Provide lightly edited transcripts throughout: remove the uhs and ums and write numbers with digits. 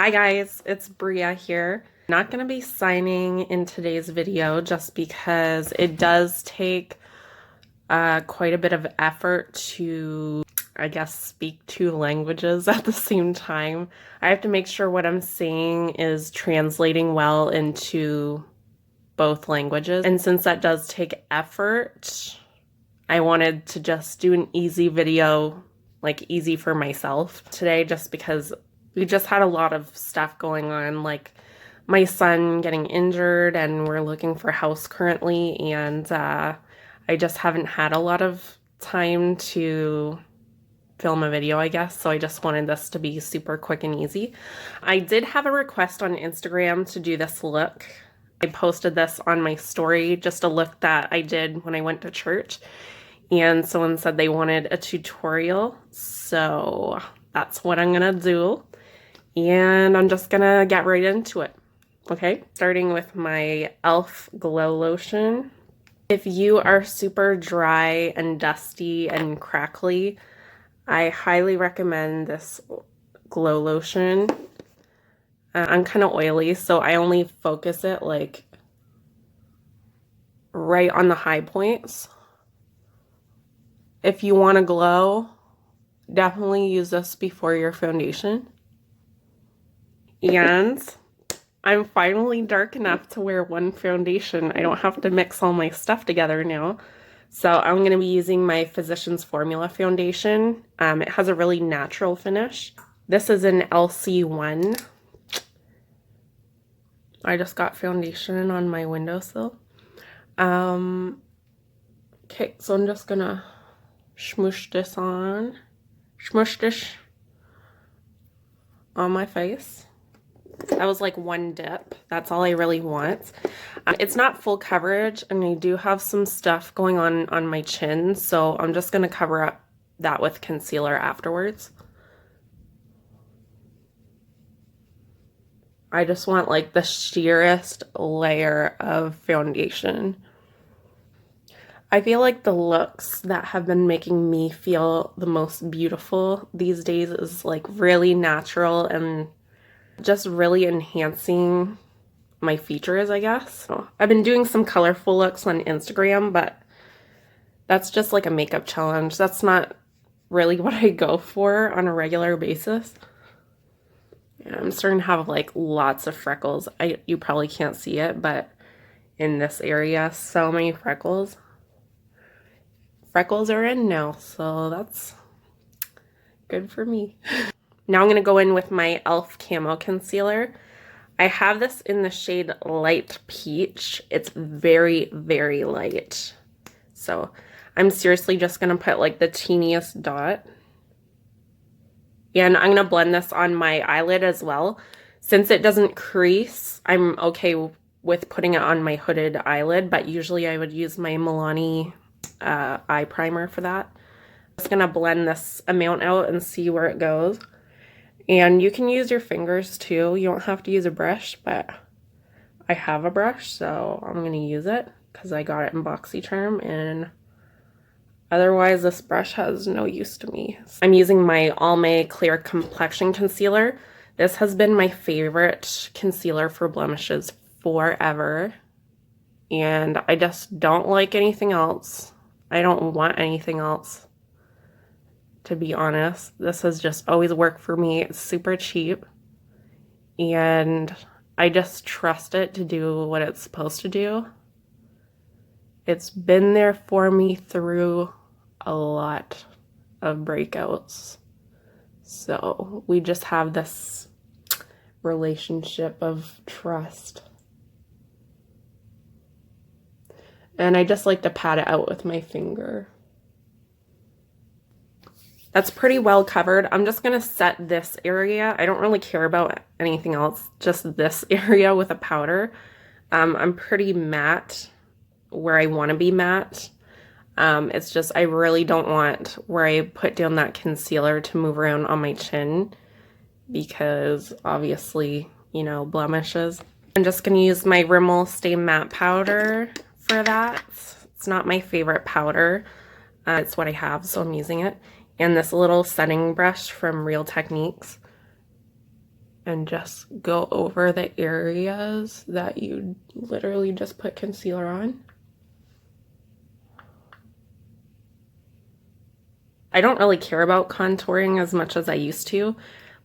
Hi guys, it's Bria here. Not going to be signing in today's video just because it does take quite a bit of effort to, I guess, speak two languages at the same time. I have to make sure what I'm saying is translating well into both languages. And since that does take effort, I wanted to just do an easy video, like easy for myself today, just because we just had a lot of stuff going on, like my son getting injured and we're looking for a house currently, and I just haven't had a lot of time to film a video, I guess, so I just wanted this to be super quick and easy. I did have a request on Instagram to do this look. I posted this on my story, just a look that I did when I went to church, and someone said they wanted a tutorial, so that's what I'm gonna do. And I'm just gonna get right into it, okay? Starting with my E.L.F. Glow Lotion. If you are super dry and dusty and crackly, I highly recommend this Glow Lotion. I'm kind of oily, so I only focus it like right on the high points. If you want to glow, definitely use this before your foundation. And I'm finally dark enough to wear one foundation. I don't have to mix all my stuff together now. So I'm going to be using my Physicians Formula foundation. It has a really natural finish. This is an LC1. I just got foundation on my windowsill. Okay, so I'm just going to smoosh this on. Smoosh this on my face. That was like one dip. That's all I really want. It's not full coverage, and I do have some stuff going on my chin, so I'm just going to cover up that with concealer afterwards. I just want like the sheerest layer of foundation. I feel like the looks that have been making me feel the most beautiful these days is like really natural and just really enhancing my features, I guess. I've been doing some colorful looks on Instagram, but that's just like a makeup challenge. That's not really what I go for on a regular basis. Yeah, I'm starting to have like lots of freckles. You probably can't see it, but in this area, so many freckles. Freckles are in now, so that's good for me. Now I'm going to go in with my E.L.F. Camo Concealer. I have this in the shade Light Peach. It's very, very light. So I'm seriously just going to put like the teeniest dot. And I'm going to blend this on my eyelid as well. Since it doesn't crease, I'm okay with putting it on my hooded eyelid, but usually I would use my Milani eye primer for that. I'm just going to blend this amount out and see where it goes. And you can use your fingers too. You don't have to use a brush, but I have a brush, so I'm going to use it because I got it in BoxyCharm, and otherwise this brush has no use to me. I'm using my Almay Clear Complexion Concealer. This has been my favorite concealer for blemishes forever, and I just don't like anything else. I don't want anything else. To be honest, this has just always worked for me. It's super cheap, and I just trust it to do what it's supposed to do. It's been there for me through a lot of breakouts. So we just have this relationship of trust. And I just like to pat it out with my finger. That's pretty well covered. I'm just going to set this area. I don't really care about anything else, just this area with a powder. I'm pretty matte where I want to be matte. It's just I really don't want where I put down that concealer to move around on my chin because obviously, you know, blemishes. I'm just going to use my Rimmel Stay Matte powder for that. It's not my favorite powder. It's what I have, so I'm using it. And this little setting brush from Real Techniques. and just go over the areas that you literally just put concealer on. I don't really care about contouring as much as I used to,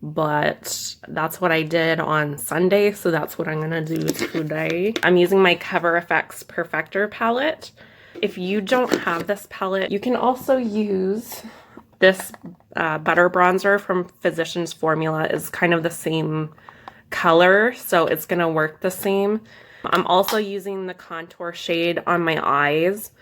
but that's what I did on Sunday, so that's what I'm gonna do today. I'm using my Cover FX Perfector palette. If you don't have this palette, you can also use this butter bronzer from Physicians Formula. Is kind of the same color, so it's gonna work the same. I'm also using the contour shade on my eyes,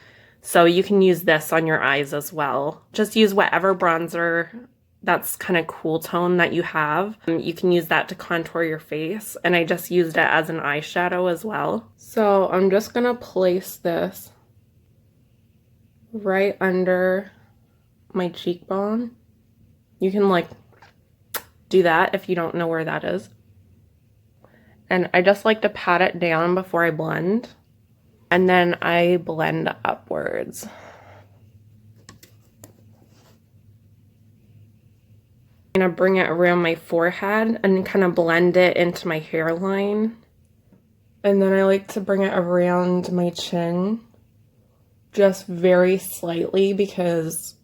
so you can use this on your eyes as well. Just use whatever bronzer that's kind of cool tone that you have. You can use that to contour your face, and I just used it as an eyeshadow as well. So I'm just gonna place this right under my cheekbone. You can like do that if you don't know where that is. And I just like to pat it down before I blend. And then I blend upwards. I'm gonna bring it around my forehead and kind of blend it into my hairline. And then I like to bring it around my chin, just very slightly, because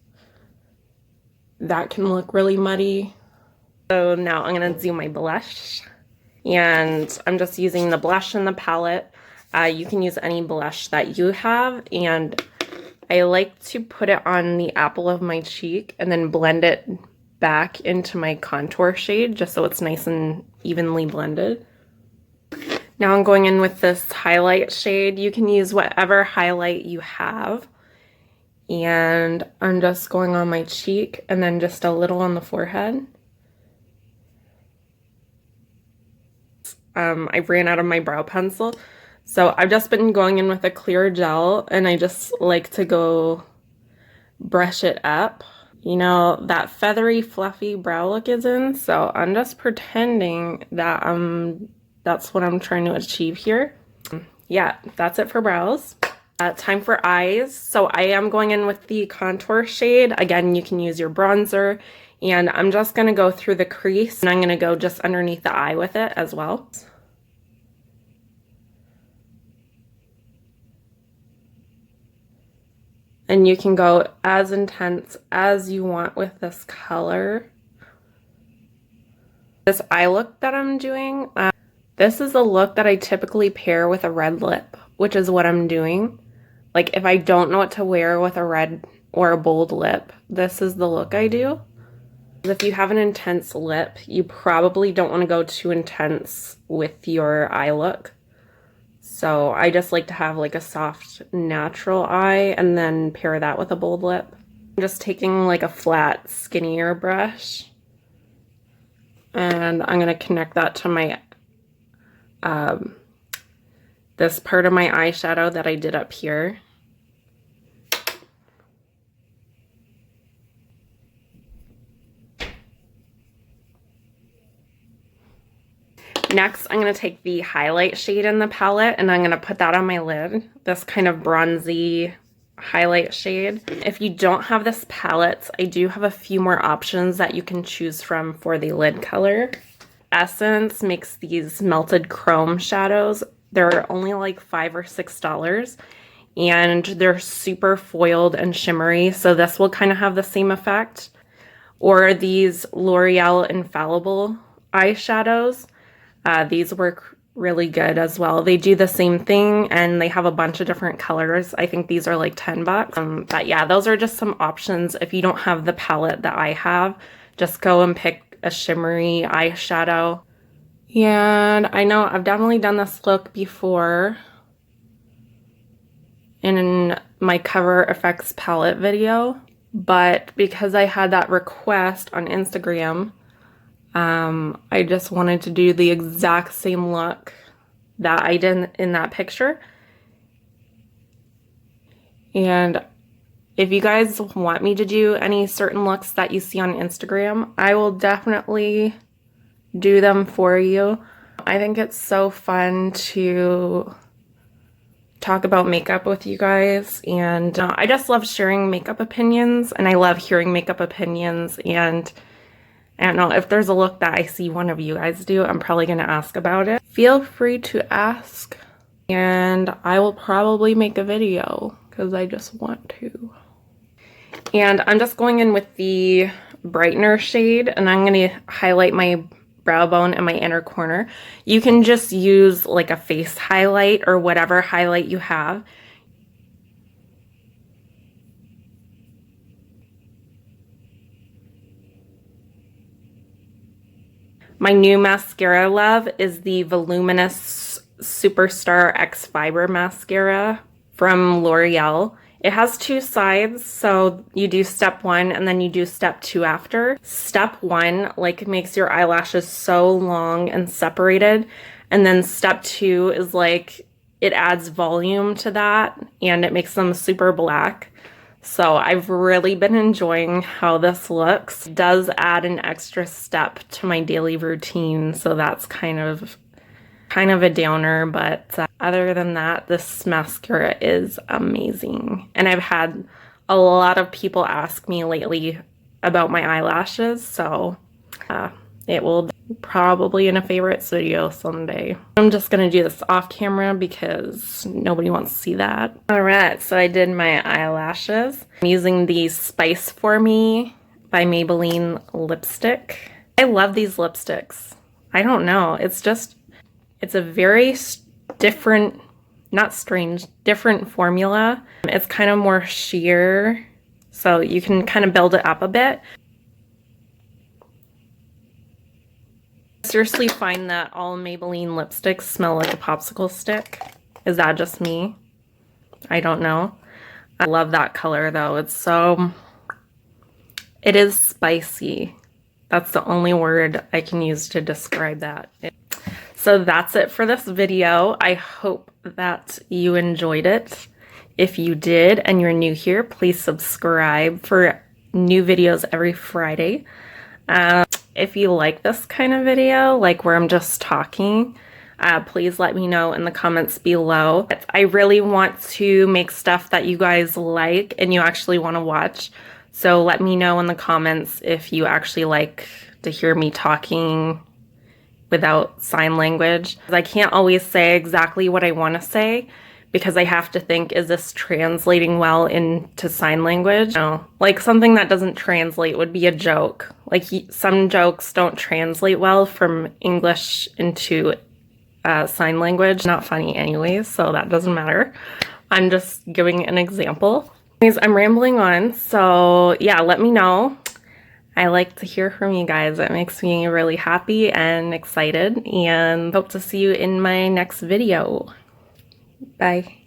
that can look really muddy. So now I'm gonna do my blush, and I'm just using the blush in the palette. You can use any blush that you have, and I like to put it on the apple of my cheek and then blend it back into my contour shade just so it's nice and evenly blended. Now I'm going in with this highlight shade. You can use whatever highlight you have. And I'm just going on my cheek and then just a little on the forehead. I ran out of my brow pencil, so I've just been going in with a clear gel, and I just like to go brush it up. You know, that feathery, fluffy brow look is in, so I'm just pretending that that's what I'm trying to achieve here. Yeah, that's it for brows. Time for eyes. So I am going in with the contour shade. Again, you can use your bronzer, and I'm just gonna go through the crease, and I'm gonna go just underneath the eye with it as well. And you can go as intense as you want with this color. This eye look that I'm doing, this is a look that I typically pair with a red lip, which is what I'm doing. Like if I don't know what to wear with a red or a bold lip, this is the look I do. If you have an intense lip, you probably don't want to go too intense with your eye look. So I just like to have like a soft, natural eye and then pair that with a bold lip. I'm just taking like a flat, skinnier brush, and I'm gonna connect that to my, this part of my eyeshadow that I did up here. Next, I'm going to take the highlight shade in the palette, and I'm going to put that on my lid, this kind of bronzy highlight shade. If you don't have this palette, I do have a few more options that you can choose from for the lid color. Essence makes these melted chrome shadows. They're only like $5 or $6, and they're super foiled and shimmery, so this will kind of have the same effect. Or these L'Oreal Infallible eyeshadows. These work really good as well. They do the same thing, and they have a bunch of different colors. I think these are like $10. But yeah, those are just some options. If you don't have the palette that I have, just go and pick a shimmery eyeshadow. And I know I've definitely done this look before in my Cover FX palette video, but because I had that request on Instagram, I just wanted to do the exact same look that I did in that picture. And if you guys want me to do any certain looks that you see on Instagram, I will definitely do them for you. I think it's so fun to talk about makeup with you guys, and I just love sharing makeup opinions, and I love hearing makeup opinions, and I don't know if there's a look that I see one of you guys do, I'm probably going to ask about it. Feel free to ask, and I will probably make a video because I just want to. And I'm just going in with the brightener shade, and I'm going to highlight my brow bone and my inner corner. You can just use like a face highlight or whatever highlight you have. My new mascara love is the Voluminous Superstar Xfiber mascara from L'Oreal. It has two sides, so you do step 1 and then you do step 2 after. Step 1 like makes your eyelashes so long and separated, and then step 2 is like it adds volume to that and it makes them super black. So I've really been enjoying how this looks. It does add an extra step to my daily routine, so that's kind of a downer, but other than that, this mascara is amazing. And I've had a lot of people ask me lately about my eyelashes, so it will probably in a favorites video someday. I'm just gonna do this off camera because nobody wants to see that. All right, so I did my eyelashes. I'm using the Spice For Me by Maybelline lipstick. I love these lipsticks. I don't know, it's a very different, not strange, different formula. It's kind of more sheer, so you can kind of build it up a bit. I seriously find that all Maybelline lipsticks smell like a popsicle stick. Is that just me? I don't know. I love that color though. It is spicy. That's the only word I can use to describe that. So that's it for this video. I hope that you enjoyed it. If you did and you're new here, please subscribe for new videos every Friday. If you like this kind of video, like where I'm just talking, please let me know in the comments below. I really want to make stuff that you guys like and you actually want to watch. So let me know in the comments if you actually like to hear me talking without sign language. I can't always say exactly what I want to say because I have to think, is this translating well into sign language? No, like something that doesn't translate would be a joke. Like some jokes don't translate well from English into sign language. Not funny anyways, so that doesn't matter. I'm just giving an example. Anyways, I'm rambling on, so yeah, let me know. I like to hear from you guys. It makes me really happy and excited, and hope to see you in my next video. Bye.